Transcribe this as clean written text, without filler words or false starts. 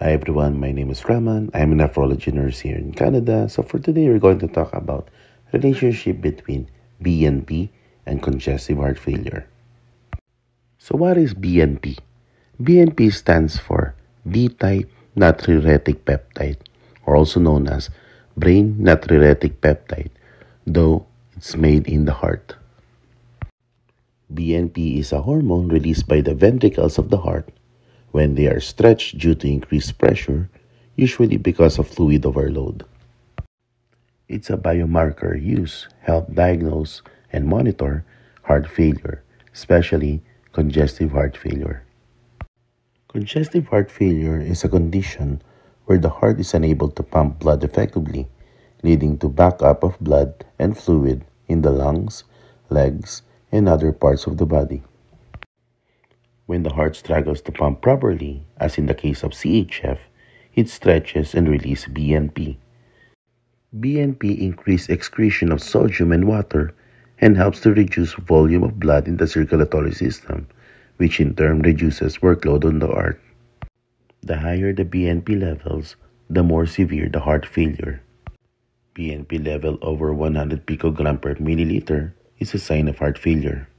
Hi everyone, my name is Raman. I'm a nephrology nurse here in Canada. So for today, we're going to talk about relationship between BNP and congestive heart failure. So what is BNP? BNP stands for B-type natriuretic peptide, or also known as brain natriuretic peptide, though it's made in the heart. BNP is a hormone released by the ventricles of the heart when they are stretched due to increased pressure, usually because of fluid overload. It's a biomarker used to help diagnose and monitor heart failure, especially congestive heart failure. Congestive heart failure is a condition where the heart is unable to pump blood effectively, leading to backup of blood and fluid in the lungs, legs, and other parts of the body. When the heart struggles to pump properly, as in the case of CHF, it stretches and releases BNP. BNP increases excretion of sodium and water and helps to reduce volume of blood in the circulatory system, which in turn reduces workload on the heart. The higher the BNP levels, the more severe the heart failure. BNP level over 100 picogram per milliliter is a sign of heart failure.